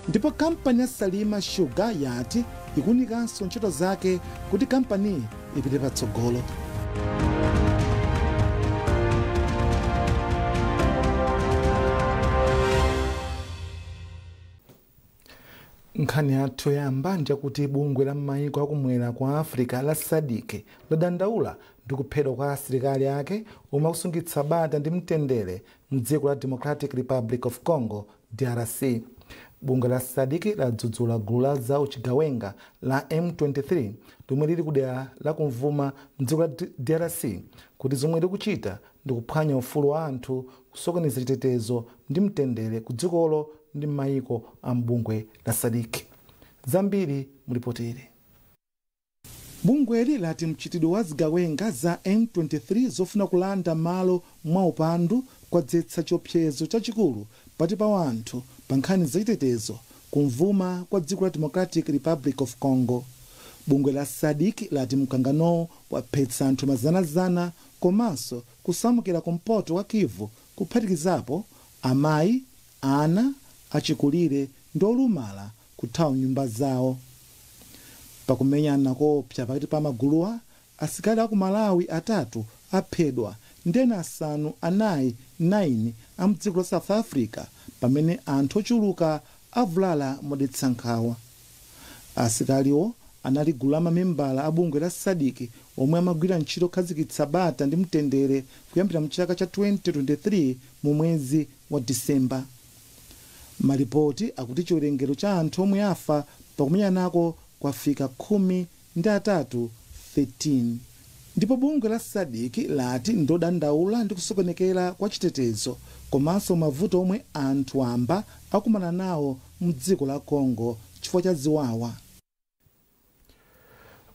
ndipo kampani ya Salima Sugar yati ikunikanso ntchito zake kuti kampani ipite patsogolo. Nkhani yathu yamba njakuti bungwe la m'mayiko akumwera kwa Africa la SADC ladandaula ndi kuphedwa kwa asilikali ake omwe akusungitsa bata ndi mtendere mdziko la Democratic Republic of Congo DRC. Bungwe la SADC ladzudzula gulu la zauchigawenga la M23 lomwe lili kudera la kumvuma mdziko la DRC kuti zomwe likuchita ndi kuphwanya ufulu wa anthu, kusokoneza chitetezo ndi mtendere ku dzikolo ndi m'mayiko a mbungwe la SADC. Zambiri mulipotere. Bungweli lati mchitidwe wa zigawenga za M23 zofuna kulanda malo mwaupandu kwadzetsa chiopsezo chachikulu pakati pa wanthu pa nkhani zachitetezo kumvuma kwa dziko la Democratic Republic of Congo. Bungwe la SADC lati mkanganowo waphetsa anthu mazana komanso kusamukira kumpoto kwa Kivu kuphatikizapo amayi, ana, achikulire ndi olumala kuthawa nyumba zawo. Pakumenyana koopsa pakati pa maguluwa, asilikali aku Malawi atatu aphedwa ndi ena asanu anayi 9 a mdziko la South Africa pamene anthu ochuluka avulala modetsa nkhawa. Asilikaliwo anali gulu la mamembala a bungwe la SADC omwe amagwira ntchito kukhazikitsa bata ndi mtendere kuyambira mchaka cha 2023 mu mwezi wa Disemba. Malipoti akuti chiwerengero cha anthu omwe afa pakumenyanako kwafika 13 ndipo bungwe la SADC lati ndodandaula ndi kusokonekera kwa chitetezo komanso mavuto omwe anthu amba akumana nawo mdziko la Congo chifukwa cha ziwawa.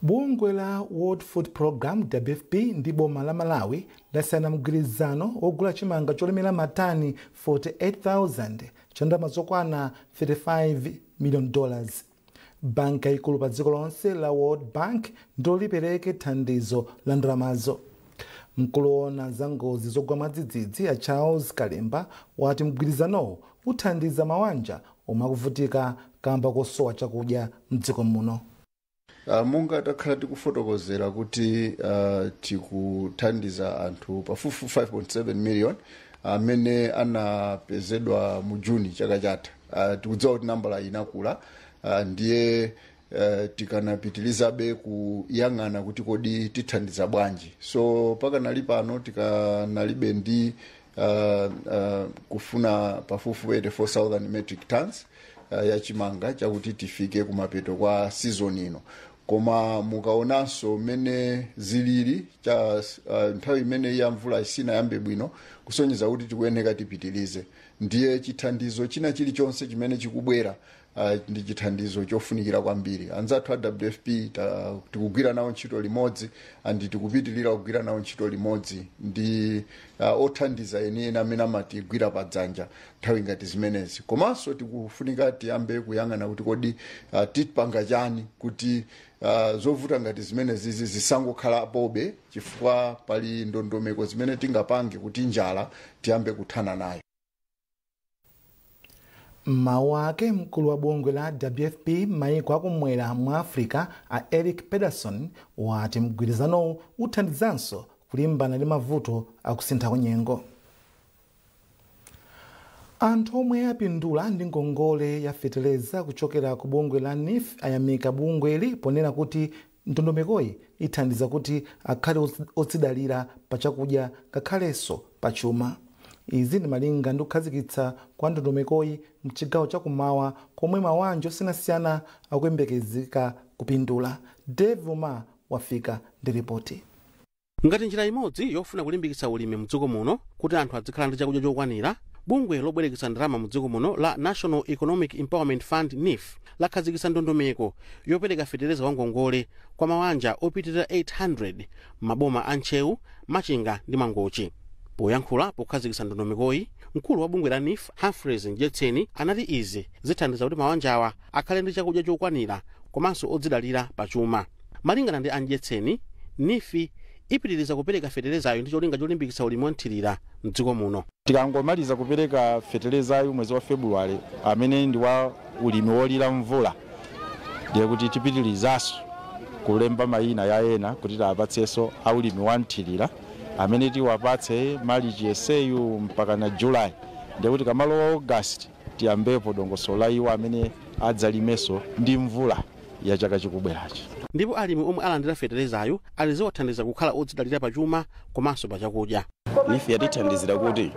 Bungwe la World Food Program WFP ndi boma la Malawi lasayina mgwirizano wogula chimanga cholemera matani 48,000 cha ndalama zokwana $35 million. Banka ikulu pa dziko lonse la World Bank ndo lipereke thandizo la ndalamazo. Mkulu woona za ngozi zogwa mwadzidzidzi a Charles Kalemba wati mgwirizanowo uthandiza mabanja omwe akuvutika kamba kosowa chakudya mdziko muno. Munga takhala tikufotokozera kuti tikuthandiza anthu pafupi 5.7 million amene anapezedwa mu Juni chaka chatha. Tikudziwa kuti nambala inakula ndiye tikanapitilizabe kuyang'ana kuti kodi tithandiza bwanji. So pakanali pano tikanalibe ndi kufuna pafupi 84,000 metric tons ya chimanga chakuti tifike kumapeto kwa season ino. Koma mukaonanso mene zilili cha nthawi imene ya mvula isina yambe bwino kusonyeza kuti tikuyeneka tipitilize. Ndiye chithandizo china chilichonse chimene chikubwera ndi chithandizo chofunikira kwambiri. Anzathu a WFP tikugwira nawo ntchito limodzi andi tikupitilira kugwira nawo ntchito limodzi ndi othandiza ena amene amatigwira padzanja nthawi ngati zimenezi. Komanso tikufunika tiyambe kuyang'ana kuti kodi tipanga chani kuti zovuta ngati zimenezi zisangokhala pobe chifukwa pali ndondomeko zimene tingapange kuti njala tiyambe kuthana nayo. Mawu ake mkulu wa bungwe la WFP mayiko akumwera mu Africa a Eric Pedersen wati mgwirizanowu uthandizanso kulimbana ndi mavuto akusintha nyengo. Anthu omwe apindula ndi ngongole ya feteleza kuchokera ku bungwe la NIF ayamika bungweli ponena kuti ndondomekoyi ithandiza kuti akhale odzidalira pa chakudya ngakhalenso pa chuma. Izi ndi malinga ndi kukhazikitsa kwa ndondomekoyi mchigawo chakumawa komwe mabanja osiyanasiyana akuyembekezeka kupindula. Dave Uma wafika ndi ripoti. Ngati njira imodzi yofuna kulimbikitsa ulimi mdziko muno kuti anthu adzikhala ndi chakudya chokwanira, bungwe lobwereketsa ndalama mdziko muno la National Economic Empowerment Fund NIF lakhazikitsa ndondomeko yopereka feteleza wa ngongole kwa mabanja opitirira 800 maboma a Nchewu, Machinga ndi Mangochi. Poyankhula pokhazikitsa ndondomekoyi, mkulu wa bungwe la NIF Humphreys Njetseni anati izi zithandiza kuti mabanjawa akhale ndi chakudya chokwanira komanso odzidalira pa chuma. Malingana ndi Njetseni, NIF ipitiriza kupereka feterezayo ndi cholinga cholimbikitsa ulimi wanthirira mdziko muno. Tikangomaliza kupereka feterezayo mwezi wa Februwale amene ndi wa ulimi wolira mvula, ndiye kuti tipitirizanso kulemba mayina ya ena kuti apatsenso aulimi wanthirira amene tiwapatse March yeseyu mpaka na July, ndiye kuti kamalowa August tiyambepo dongosolo la iwo amene adzalimenso ndi mvula ya chaka chikubwerachi. Ndipo alimi omwe alandira feterezayo alizowathandiza kukhala odzidalira pachuma komanso pa chakudya. Nife yatithandizira kuti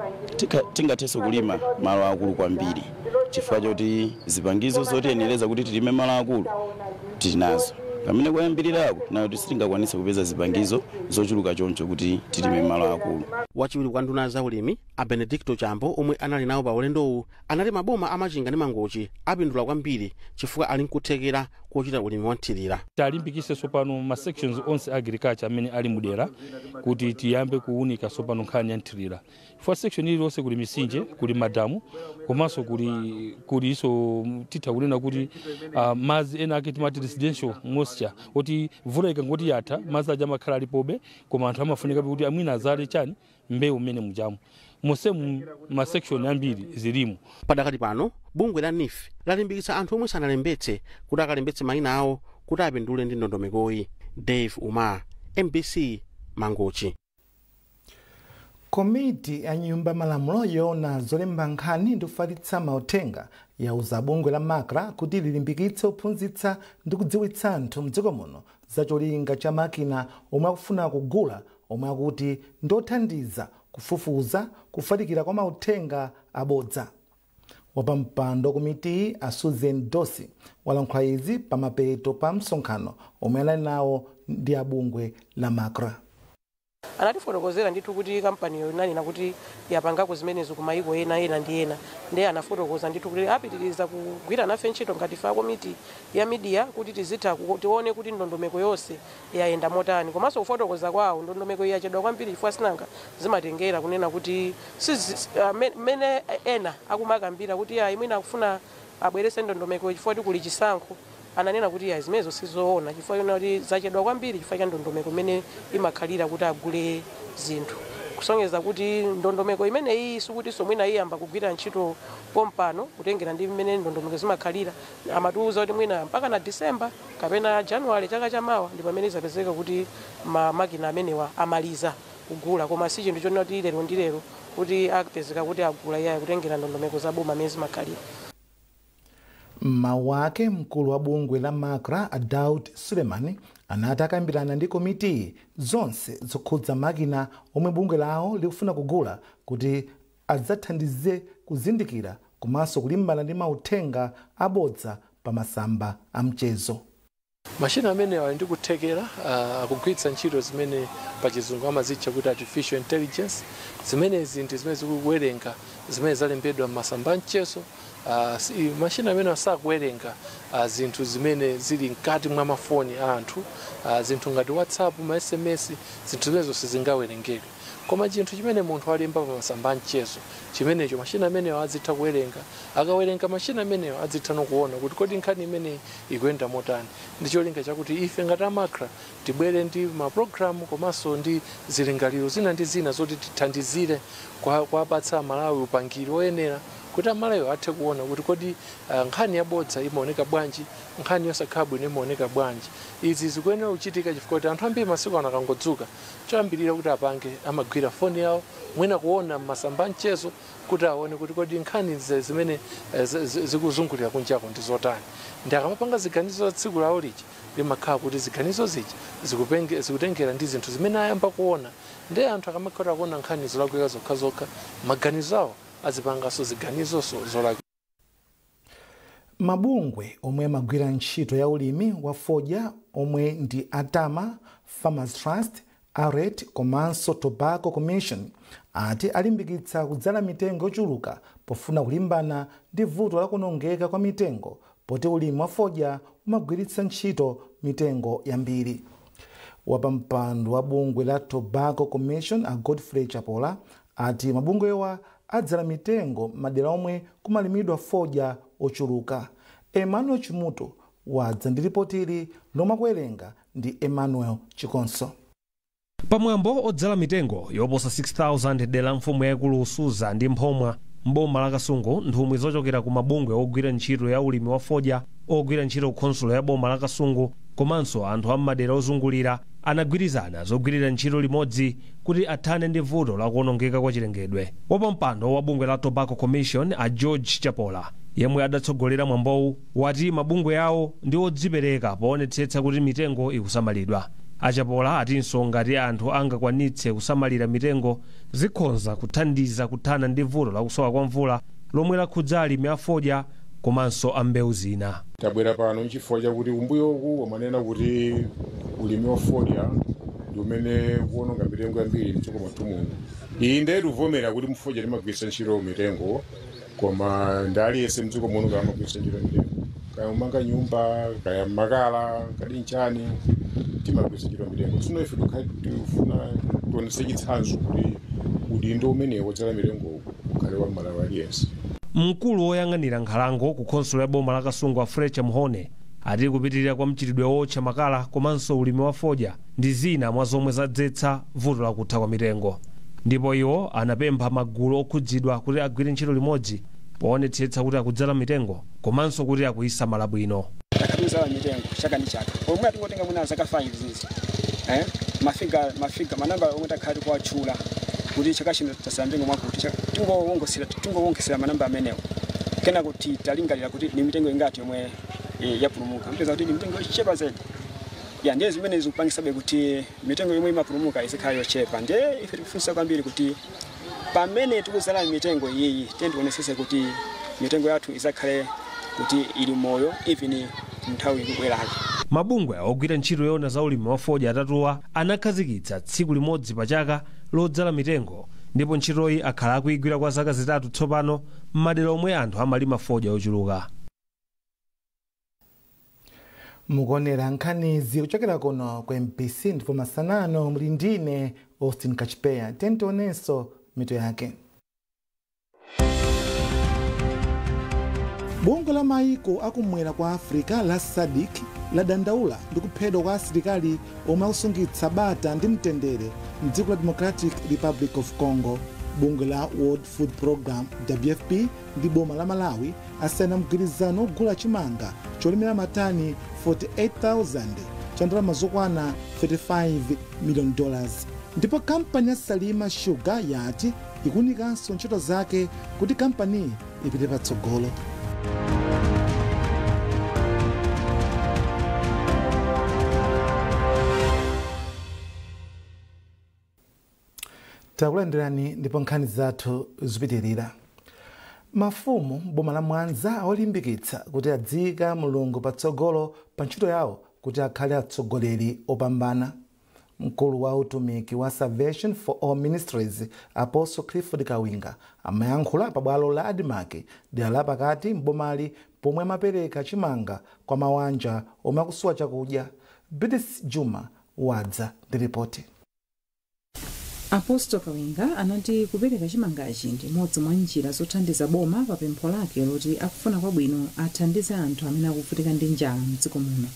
tingathenso kulima malo akulu kwambiri, chifukwa choti zipangizo zotiyenereza kuti tilime malo akulu tinazo. Pamene kuyambirirako nayo sitingakwanise kupeza zipangizo zochuluka choncho kuti tilime malo akulu. Wachiwiri kwa nduna za ulimi a Benedicto Chambo omwe anali nawo pa ulendowu anati maboma amachinga ndi mangochi apindula kwambiri chifukwa ali nkuthekera kochita ulimi wanthirira. Talimbikise sopano ma sections onse agriculture amene ali mudera kuti tiyambe kuunika sopano nkhani ya nthirira. For section iliyonse kuli misinje, kuli madamu, komanso kuli iso titha kunena kuti madzi ena ake timati residential moisture, kuti mvula ikangoti yatha madzi aja amakhala alipobe, koma anthu amafunika kuti amwina azale chani mbewu mmene mujamu. Mose ma section ambiri zilimo. Padakati pano bungwe la NIF lalimbikitsa anthu omwe sanalembetse kuti akalembetse mayina awo kuti apindule ndi ndondomekoyi. Dave Umar, MBC Mangochi. Komiti ya nyumba malamulo yoona zolemba nkhani ndi kufalitsa mauthenga yauza bungwe la MACRA kuti lilimbikitse kuphunzitsa ndi kudziwitsa anthu mdziko muno za cholinga cha makina omwe akufuna kugula omwe akuti ndothandiza kufufuza kufalikira kwa mauthenga abodza. Wapampando komiti a Susan Dosi walankhula izi pamapeto pa msonkhano omwe anali nawo ndi abungwe la MACRA. Anatifotokozera ndithu kuti kampani yonanena kuti yapangako zimenezo ku mayiko ena ndi ena, ndiye anafotokoza ndithu kuti apitiriza kugwira nafe ntchito ngati fa komiti ya media kuti tizitha tione kuti ndondomeko yonse yayenda motani. Komanso kufotokoza kwawo ndondomeko yachedwa kwambiri chifukwa sinanga zimatengera kunena kuti mene ena akumakambira kuti imwina akufuna abwerese ndondomeko chifukwa kuti kuli chisankho. Ananena kuti zimenezo sizoona chifukwa kuti zachedwa kwambiri chifukwa cha ndondomeko imene imakhalira kuti agule zinthu. Kusongeza kuti ndondomeko imene iyi sikuti somwina iyamba kugwira ntchito pompano kutengera ndi imene ndondomeko zimakhalira. Amatiuza kuti mwina mpaka na December kapena January chaka chamawa ndi pamene zapezeka kuti makina amenewa amaliza kugula, koma si chinthu chonena kuti lero ndi lero kuti apezeka kuti agula iyayi kutengera ndondomeko za boma amene zimakhalira. Mawake mkulu wa bungwe la MACRA Daud Sulemani anati akambirana ndi komiti zonse zokhudza makina omwe bungwe lawo likufuna kugula kuti adzathandize kuzindikira komanso kulimbana ndi mauthenga abodza pa masamba a mchezo. Mashina amene ali ndi kuthekera akugwiritsa ntchito zimene pa chizungu amazitcha kuti artificial intelligence, zimene zinthu zimene zikuwerenga zimene zalembedwa m'masamba a mchezo. Mashina amene asakuwerenga zinthu zimene zili mkati mwa mafoni a anthu, zinthu ngati WhatsApp, ma SMS, zinthu zimenezo sizingawerengedwe. Koma chinthu chimene munthu alemba pa masamba a mchezo chimenecho mashina amenewo azitha kuwerenga. Akawerenga mashina amenewo azitha nokuona kuti kodi nkhani imene ikuyenda motani. Ndi cholinga chakuti ife ngati MACRA tibwere ndi maprogramu komanso ndi zilingaliro zina ndi zina zoti tithandizire kuwapatsa Malawi upangiri oyenera kuti amalawi athe kuona kuti kodi nkhani yabodza imaoneka bwanji, nkhani yosakhala bwino imaoneka bwanji. Izi zikuyenera kuchitika chifukwa kuti anthu ambiri masiku ano akangodzuka choyambirira kuti apange amagwira foni yawo mwina kuona m'masamba a mchezo kuti aone kuti kodi nkhani zimene zikuzungulira kunjako ndi zotani. Ndi akamapanga ziganizo za tsiku lawo lija limakhala kuti ziganizo zija zikutengera ndi zinthu zimene ayamba kuona. Ndi anthu akamakhala kuona nkhani zolakwika zokhazokha maganizo awo azipangaso ziganizo zolakwika. Mabungwe omwe amagwira ntchito ya ulimi wa fodya omwe ndi Atama, Farmers Trust, ARET komanso Tobacco Commission ati alimbikitsa kudzala mitengo yochuluka pofuna kulimbana ndi vuto la kunongeka kwa mitengo poti ulimi wa fodya umagwiritsa ntchito mitengo yambiri. Wapampando wa bungwe la Tobacco Commission a Godfrey Chapola ati mabungwewa adzala mitengo madera omwe kumalimidwa fodya ochuluka. Emmanuel Chimuto wadza ndi ripoti ili lomwe akuwerenga ndi Emmanuel Chikonso. pamwambo odzala mitengo yoposa 6,000 dera mfumu yaikulu Suza ndi Mphomwa mboma la Kasungu, nthumwi zochokera ku mabungwe ogwira ntchito ya ulimi wa fodya, ogwira ntchito khonsolo ya boma la Kasungu komanso anthu ammadera ozungulira anagwirizana zogwirira ntchito limodzi kuti athane ndi vuto la kuonongeka kwa chilengedwe. Wapampando wa bungwe la Tobacco Commission a George Chapola yemwe adatsogolera mwambowu wati mabungwe yawo ndi odzipereka poonetsetsa kuti mitengo ikusamalidwa. Achapola atinso ngati anthu angakwanitse kusamalira mitengo zikhonza kuthandiza kuthana ndi vuto la kusowa kwa mvula lomwe lakhudza alimi a fodya komanso a mbewu zina. Tabwera pano chifukwa chakuti kumbuyoku wamanena kuti ulimi wa fodya ndi umene kuononga mitengo yambiri mdziko mwathu muno. Iyi ndetu vomera kuti mfodya limagwiritsa ntchito mitengo, koma ndaliyese mdziko muno kamagwiritsa ntchito mitengo. Kaya umanga nyumba, kaya makala, kadi nchani, timagwiritsa ntchito mitengo. Tsono ife tikufuna tionetse chitsanzo kuti udindo umenewo wodzala mitengo ukhale wa Malawi aliyense. Mkulu woyang'anira nkhalango ku khonsolo ya boma la Kasungu Frecha Muhone ati kupitirira kwa mchitidwe wotcha makala komanso ulimi wa fodya ndi zina mwa zomwe zadzetsa vuto la kutha kwa mitengo. Ndipo iwo anapempha magulu okhudzidwa kuti agwire ntchito limodzi poonetsetsa kuti akudzala mitengo komanso kuti akuyisamala bwino. Takatuza mitengo chaka ndi chaka. Pomwe atingotenga mwina zaka 5 zizi. Mafiga manamba omwe takhati kwa chula kuti chaka chino tasambengo mwakuti tingowongesera manamba amenewo. Kena kuti talingalira kuti ni mitengo ingati yomwe yapulumuka. Mpeza kuti ni mitengo ichepa zaidi. Ya ndiye zimene zikupangisabe kuti mitengo yomwe imapulumuka izikhale yochepa. Ndiye ife tikufunsa kwambiri kuti pamene tikuzala mitengo iyi tionesese kuti mitengo yathu izakhale kuti ili moyo even nthawi ikubwerayo. Mabungwe ogwira ntchito yona za ulimi wa fodya atatuwa anakhazikitsa tsiku limodzi pa chaka lodzala mitengo, ndipo ntchitoyi akhala akuyigwira kwa zaka zitatu tsopano m'madera omwe anthu amalima fodya ochuluka. Mukuonera nkhanizi kuchokera kuno ku MPC ndipo masanano muli ndine Austin Kachipeya. Tionenso mito yake. Bungwe la maiko akumwera kwa Afrika la SADC ladandaula ndi kuphedwa kwa asilikali omwe akusungitsa bata ndi mtendere m'dziko la Democratic Republic of Congo. Bungwe la World Food Program WFP ndi boma la Malawi asayina mgwirizano ogula chimanga cholemera matani 48,000 cha ndalama zokwana $35 million. Ndipo kampani ya Salima Sugar yati ikunikanso ntchito zake kuti kampani ipite patsogolo. Takulandirani ndipo nkhani zathu zipitirira. Mafumu boma la Mwanza awalimbikitsa kuti adziyika mulungu patsogolo pa ntchito yawo kuti akhale atsogoleri opambana. Mkulu wa utumiki wa Salvation for All Ministries Apostle Clifford Kawinga amayankhula pa bwalo la Adimake dera la pakati mbomali pomwe amapereka chimanga kwa mawanja omwe akusowa chakudya. Bidis Juma wadza ndi ripoti. Apostle Kawinga anati kupereka chimangachi ndi imodzi mwa njira zothandiza boma pa pempho lake loti akufuna kwabwino athandize anthu amene akuvutika ndi njala m'dziko muno.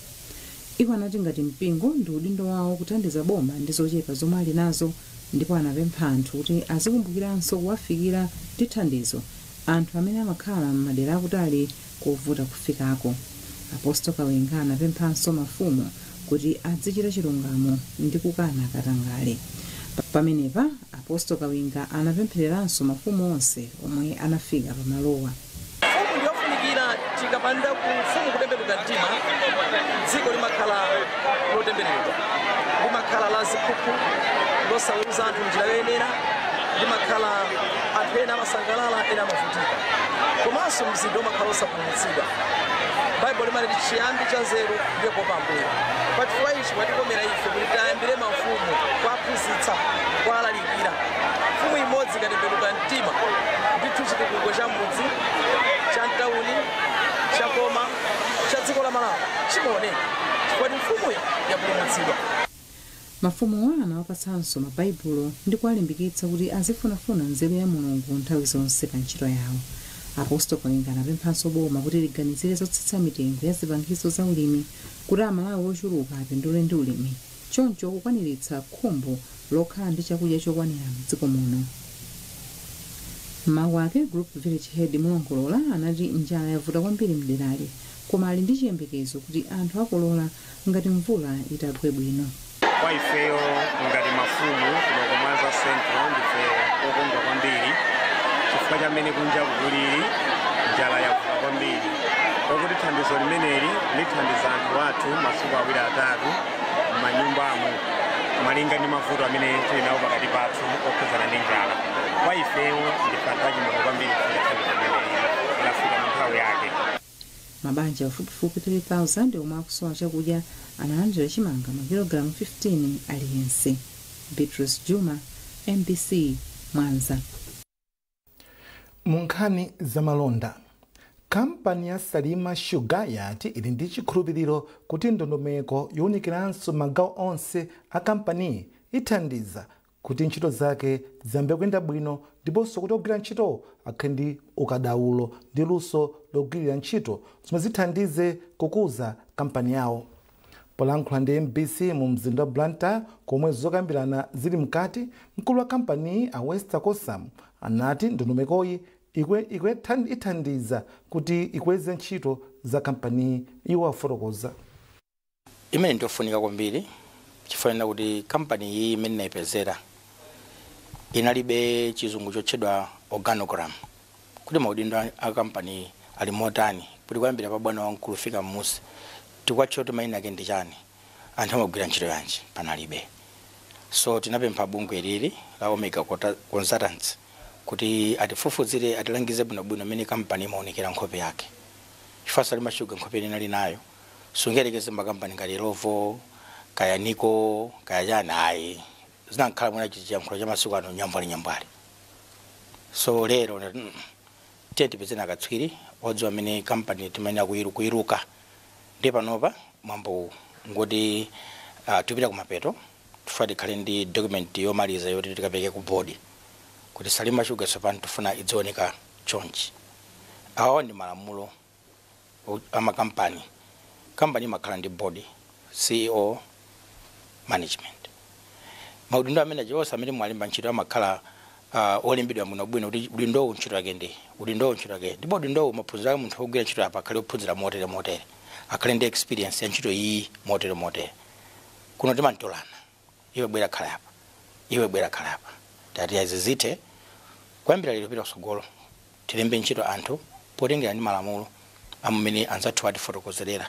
Iwo anati ngati mpingo ndi udindo wawo kuthandiza boma ndi zochepa zomwe ali nazo, ndipo anapempha anthu kuti azikumbukiranso kuwafikira ndi thandizo anthu amene amakhala m'madera akutali kovuta kufikako. Apostle Kawinga anapemphanso mafumu kuti azichita chilungamo ndi kukana katangale. Pamenepa Apostle Kawinga anapemphereranso mafumu onse omwe anafika pamalowa. Mfumu ndiyofunikira tikapanda kufumu kutembenuka mtima, dziko limakhala lotembenuka, limakhala la ziphuphu losaweruza anthu njira yoyenera, limakhala anthu ena amasangalala ena amavutika, komanso mzinda umakhala osapulumutsidwa. Baibulo limati chiyambi cha nzeru ndiye kuopa Ambuye. Pachifukwa ichi watikomera ife kuti tiyambire mafumu kuwaphunzitsa, kuwalalikira. Mfumu imodzi ikatembenuka mtima ndithu chitukuko cha mudzi, cha mtawuni, cha boma, cha dziko la Malawi chimaoneka chifukwa mfumuyo yapulumutsidwa. Mafumu anawapatsanso mabaibulo ndi kuwalimbikitsa kuti azifunafuna nzeru ya Mulungu nthawi zonse pa ntchito yawo. Apostle Kawinga anapemphanso boma kuti liganizire zotsitsa mitengo ya zipangizo za ulimi kuti Amalawi ochuluka apindule ndi ulimi, choncho kukwaniritsa khumbo lokhala ndi chakudya chokwanira mdziko muno. Mawu ake Group Village Head Mulongolola anati njala yavuta kwambiri mderali, koma ali ndi chiyembekezo kuti anthu akolola ngati mvula itagwe bwino. Kwa ifeyo ngati mafumu kuno Mwanza Central ndife okondwa kwambiri chifukwa chamene kunja kulili njala yavuta kwambiri, okuti thandizo limeneli lithandiza anthu athu masiku awiri atatu m'manyumbamo malinga ndi mavuto amene tili nawo pakati pathu okhudzana ndi njala. Kwa ifeyo ndife anthu achimwemwe kwambiri chifukwa thandizo limeneli lafika mu nthawi yake. Mabanja pafupifupi 3,000 omwe akusowa chakudya analandira chimanga makilogalamu 15 aliyense. Beatrice Juma, MBC, Mwanza. Munkhani za malonda, kampani ya Salima Sugar yati ili ndi chikhulupiriro kuti ndondomeko yowunikiranso magawo onse a kampani ithandiza kuti ntchito zake ziyambe kuyenda bwino ndiponso kuti ogwira ntchito akhale ndi ukadaulo ndi luso logwirira ntchito zomwe zithandize kukuza kampani yawo. Polankhula ndi MBC mu mzinda wa Blantyre komwe zokambirana zili mkati, mkulu wa kampani a Wester Kosam anati ndondomekoyi ithandiza kuti ikweze ntchito za kampani iwo afotokoza. Imene ndiofunika kwambiri chifukwa kuti kampani iyi imene naipezera inalibe chizungu chotchedwa organogram, kuti maudindo a kampani ali motani kuti kuyambira pa bwana wamkulu fika mmusi tikwatcho kuti mayina ake ndi chani, anthu amagwira ntchito yanji panalibe. So tinapempha bungwe lili la Omega Consultants kuti atifufuzire atilangize bwinobwino amene kampani imaonekera nkhope yake. Chifukwa Salima Sugar nkhope ili nayo sungerekeze makampani ngati Rovo, kaya Niko, kaya chani ayi zinakhala mwana chiyankhulo cha masiku ano nyambwali. So lero tipezeni akatswiri odziwa amene kampani timayenera kuyiruka. Ndi panopa mwambo ngoti tupita kumapeto tufati tikhale ndi document yomaliza yoti tikapeke ku board kuti Salima Sugar tsopano tufuna idzioneka chonchi. Awa ndi malamulo amakampani. Kampani imakhala ndi board, CEO, management. Maudindo amene achiwosa amene mwalimba ntchito amakhala olimbidwa bwinobwino kuti udindo ntchito yake ndi udindo ntchito yake ndipo udindo maphunziro ake munthu ogwira ntchito apa akhale ophunzira motere akhale ndi experience ya ntchito iyi motere kuno timantolana iwe bwera khala apa iwe bwera khala apa tati azizite kuyambira lero pita kusogolo tilembe ntchito anthu potengera ndi malamulo amene anzathu atifotokozerera.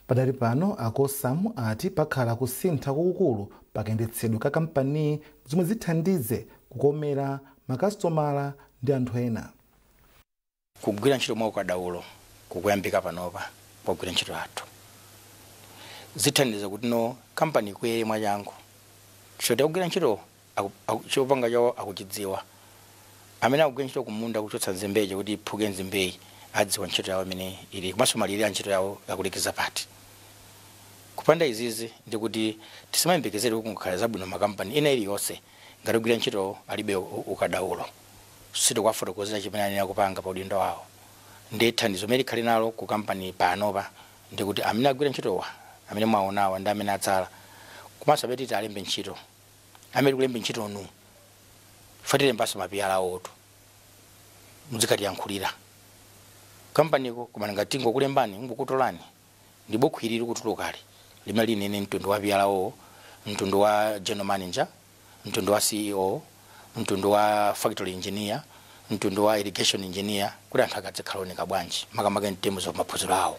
Padali pano akosamu ati pakhala kusintha kwakukulu pakayendetsedwe ka kampani zomwe zithandize kukomera makasitomala ndi anthu ena. Kugwira ntchito mwa ukadaulo kukuyambika panopa pogwira ntchito athu zithandiza kuti no kampani ikwere mwachangu. Choti akugwira ntchito chopanga chawo akuchidziwa. Amene akugwira ntchito kumunda kuchotsa nzimbeyi kuti iphuke nzimbeyi adziwa ntchito yawo imene ili komanso malire ntchito yawo yakulekeza pati. Kupanda izizi ndi kuti tisamayembekezere kukhala zabwino makampani ina iliyonse ngati kugwira ntchito alibe ukadaulo. Sito kwafotokozera chimene anena kupanga pa udindo wawo. Ndi thandizo limene likhale nalo ku kampani panopa ndi kuti amene agwira ntchitowa amene mwaonawa ndi amene adzala komanso apetiti alembe ntchito amene kulembe ntchito nu fatire mpaso mapiyala awotu muzikati yankhulira kampani ko koma ngati ngokulembani ngokutolani ndi bukhu ili likutulukali limene linene mtundu wa piyalawo, mtundu wa general manager, mtundu wa CEO, mtundu wa factory engineer, mtundu wa irrigation engineer, kuti anthu akadzakhala oneka bwanji makamaka mtemu za maphunziro awo.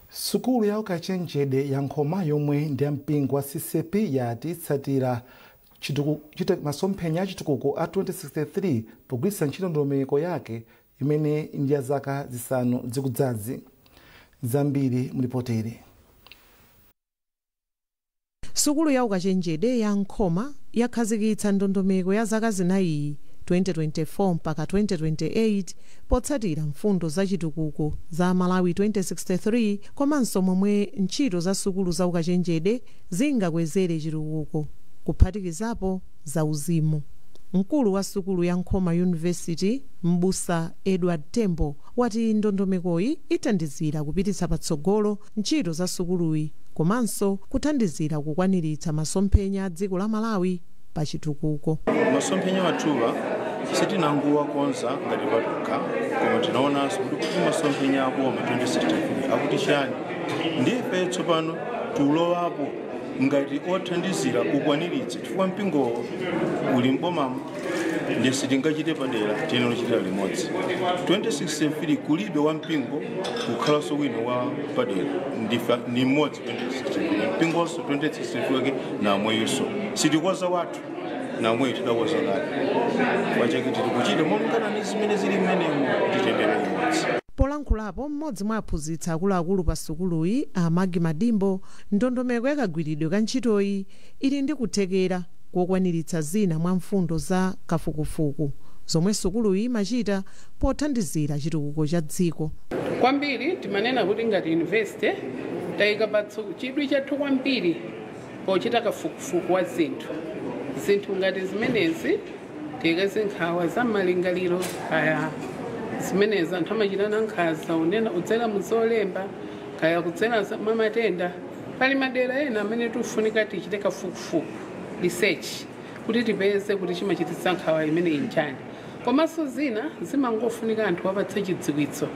Sukulu ya ukachenjede ya Nkhoma yomwe ndi mpingo wa CCP yati itsatira masomphenya a chitukuko a 2063 pogwiritsa ntchito ndondomeko yake imene ndi ya zaka zisanu zikudzazi. Zambiri mlipotere. Sukulu ya ukachenjede ya Nkhoma yakhazikitsa ndondomeko ya zaka zinayi 2024 mpaka 2028 potsatira mfundo za chitukuko za Malawi 2063 komanso momwe ntchito za sukulu za ukachenjede zingakwezere chitukuko kuphatikizapo za uzimu. Mkulu wa sukulu ya Nkhoma University Mbusa Edward Tembo wati ndondomekoyi ithandizira kupititsa patsogolo ntchito za sukuluyi komanso kuthandizira kukwaniritsa masomphenya a dziko la Malawi pa chitukuko. Masomphenya wathuwa sitinangowakonza ngati patokha koma tinaonanso kuti masomphenya aboma 2063 akuti chani ndife tsopano tiulowapo ngati othandizira kukwaniritsa chifukwa mpingo uli mbomamo ndi sitingachite padera tiyenera kuchitira limodzi. 2063 kulibe wa mpingo kukhalanso wina wa padera ndife ni mmodzi 2063 mpingonso 2063 wake namweyonso sitikoza wathu namwe tidakoza kale pachake tiri kuchita molingana ndi zimene zili mmenemo titembera limodzi. Polankhulapo mmodzi mwa aphunzitsi akuluakulu pa sukuluyi Amagi Madimbo ndondomeko yakagwiridwe ka ntchitoyi ili ndi kuthekera kokwaniritsa zina mwa mfundo za kafukufuku zomwe sukuluyi imachita pothandizira chitukuko cha dziko. Kwambiri timanena kuti ngati university tayika chidwi chathu kwambiri pochita kafukufuku wa zinthu ngati zimenezi tiyikazi nkhawa za malingaliro kaya zimenezi anthu amachitana nkhaza unena udzera muzolemba kaya kudzera mwa matenda. Pali madera ena amene tifunika tichite kafukufuku research kuti tipeze kuti chimachititsa nkhawa imene injani komanso zina zimangofunika anthu apatse chidziwitso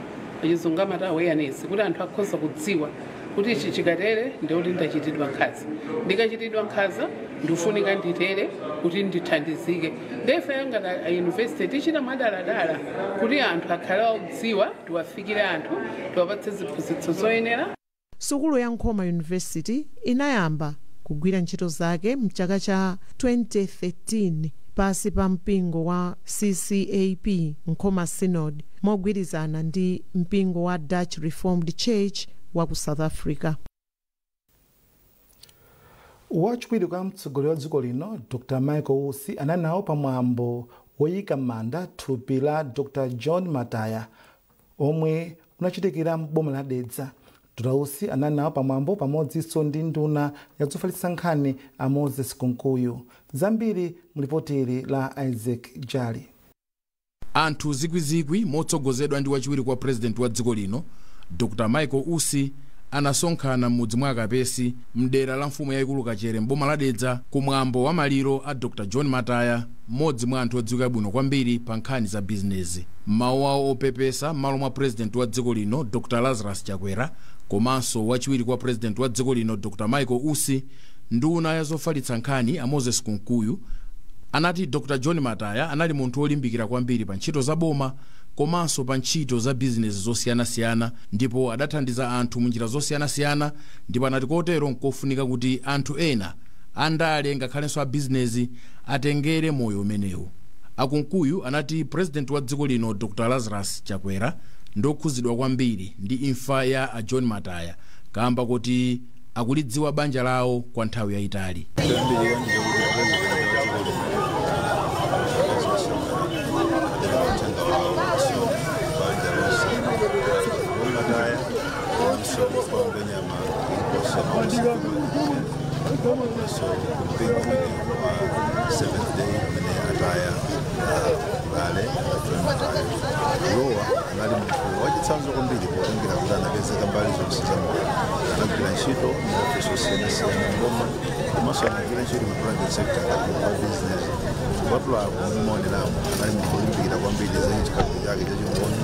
achizungu amati awareness kuti anthu akhoza kudziwa kuti ichi chikatere ndikuti ndachitidwa nkhaza ndikachitidwa nkhaza ndifunika nditere kuti ndithandizike. Ndefe ngati a university tichita madaladala kuti anthu akhale akudziwa tiwafikire anthu tiwapatse ziphunzitso zoyenera. Sukulu ya Nkhoma University inayamba kugwira ntchito zake mchaka cha 2013 pasi pa mpingo wa CCAP Nkhoma Synod mogwirizana ndi mpingo wa Dutch Reformed Church wa ku South Africa. Wachiwiri kwa mtsogoleri wa dziko lino Dr. Michael Usi ananawo pamwambo woyika m'manda thupi la Dr. John Mataya omwe unachitikira m'boma la Dedza. Dr. Usi ananawo pamwambo pamodzinso ndi nduna ya zofalitsa nkhani a Moses Kunkuyu. Zambiri mulipoteri la Isaac Jali. Anthu zikwizikwi motsogozedwa ndi wachiwiri kwa president wa dziko lino Dr. Michael Usi anasonkhana m'mudzi mwa Kapesi mdera la mfumu yayikulu Kachere m'boma la Dedza kumwambo wa maliro a Dr. John Mataya, mmodzi mwa anthu odziwika bwino kwambiri pa nkhani za bizinezi. Mawu awo opepesa m'malo mwa president wa dziko lino Dr. Lazarus Chakwera komanso wachiwiri kwa president wa dziko lino Dr. Michael Usi, nduna ya zofalitsa nkhani a Moses Kunkuyu anati Dr. John Mataya anali munthu olimbikira kwambiri pa ntchito za boma komanso pa ntchito za bizinezi zosiyanasiyana ndipo adathandiza anthu munjira zosiyanasiyana ndipo anati kotero nkofunika kuti anthu ena andale ngakhalenso a bizinezi atengere moyo umenewu. Akunkuyu anati president wa dziko lino Dr. Lazarus Chakwera ndokhuzidwa kwambiri ndi imfa ya a John Mataya kamba kuti akulidziwa banja lawo kwa nthawi yayitali. Wachitsanzo kwambiri potengera kuti anapezeka mbali zonse za moyo, anagwira ntchito m'maofesi osiyana-siyana m'boma komanso anagwira ntchito mu private sector ngati wa business. Kupatulako mumaoneramo anali munthu olimbikira kwambiri za chikhalidwe chake chachingoni,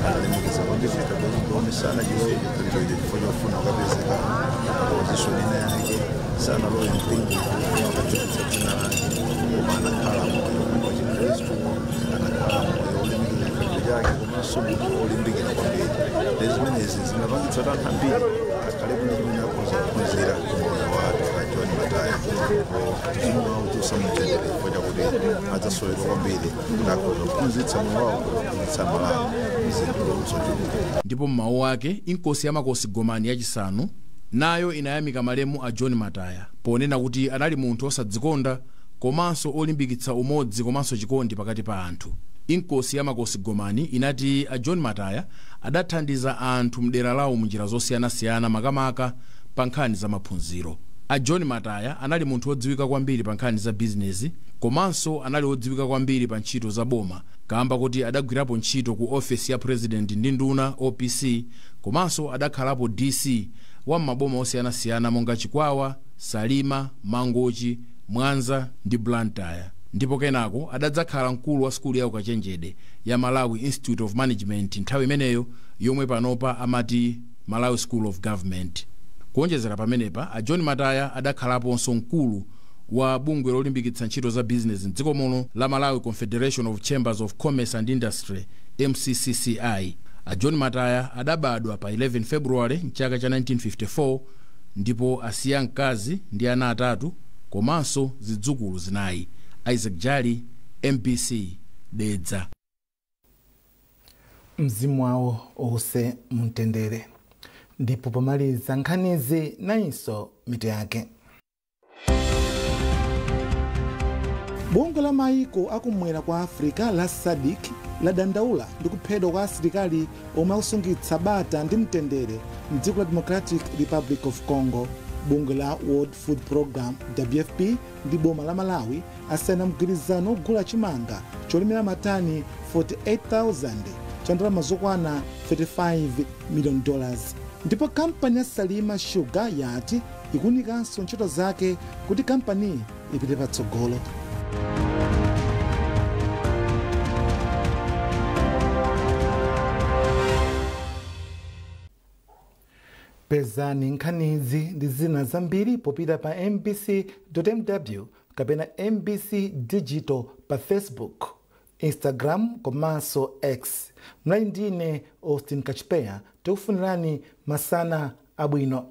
analimbikitsa kwambiri chikhalidwe chingoni sanachilowe chikhalidwe chifukwa chofuna kukapezeka position ina yake, sanalowe mpingo kufuna kukachititsa dzina lake koma anakhala moyo wa Chikristu, anakhala moyo olimbikira chikhalidwe chake komanso munthu olimbikira kwambiri. Zimenezi zinapangitsa kuti anthu ambiri akhale kuti chimene akhoza kuphunzira kumoyo wa Dr. John Mataya ndipo mzimu wawo usamutendere chifukwa chakuti adzasoweka kwambiri kuti akhoza kuphunzitsa moyo wawo kuphunzitsa malawi zinthu zochuluka. Ndipo m'mawu ake inkosi ya makosi Gomani yachisanu nayo inayamika malemu a John Mataya ponena kuti anali munthu osadzikonda komanso olimbikitsa umodzi komanso chikondi pakati pa anthu. Inkosi ya Makosi Gomani inati a John Mataya adathandiza anthu mdera lawo munjira zosiyanasiyana makamaka pa nkhani za maphunziro. A John Mataya anali munthu wodziwika kwambiri pa nkhani za bizinesi, komanso anali wodziwika kwambiri pa ntchito za boma, kamba kuti adagwirapo ntchito ku ofesi ya president ndi nduna OPC, komanso adakhalapo DC wa maboma osiyanasiyana monga Chikwawa, Salima, Mangochi, Mwanza ndi Blantyre. Ndipo kenako adadzakhala mkulu wa skulu ya ukachenjede ya Malawi Institute of Management nthawi imeneyo yomwe panopa amati Malawi School of Government. Kuonjezera pamenepa, a John Mataya adakhalaponso mkulu wa bungwe lolimbikitsa ntchito za business mdziko muno la Malawi Confederation of Chambers of Commerce and Industry MCCCI. A John Mataya adabadwa pa 11 February mchaka cha 1954 ndipo asiya mkazi ndi ana atatu komanso zidzukulu zinayi. Isaac Jali, MBC, Dedza. Mzimu wawo use mtendere. Ndipo pomaliza nkhanizi nayinso mitu yake. Bungwe la maiko akumwera kwa Afrika la SADC ladandaula ndi kuphedwa kwa asilikali omwe akusungitsa bata ndi mtendere mdziko la Democratic Republic of Congo. Bungwe la World Food Program WFP ndi boma la Malawi asayina mgwirizano ogula chimanga cholemera matani 48,000 cha ndalama zokwana $35 million. Ndipo kampani ya Salima Sugar yati ikunikanso ntchito zake kuti kampani ipite patsogolo. Pezani nkhanizi ndi zina zambiri popita pa mbc.mw kapena MBC Digital pa Facebook, Instagram komanso X. Mlali ndine Austin Kachipeya, tikufunirani masana abwino.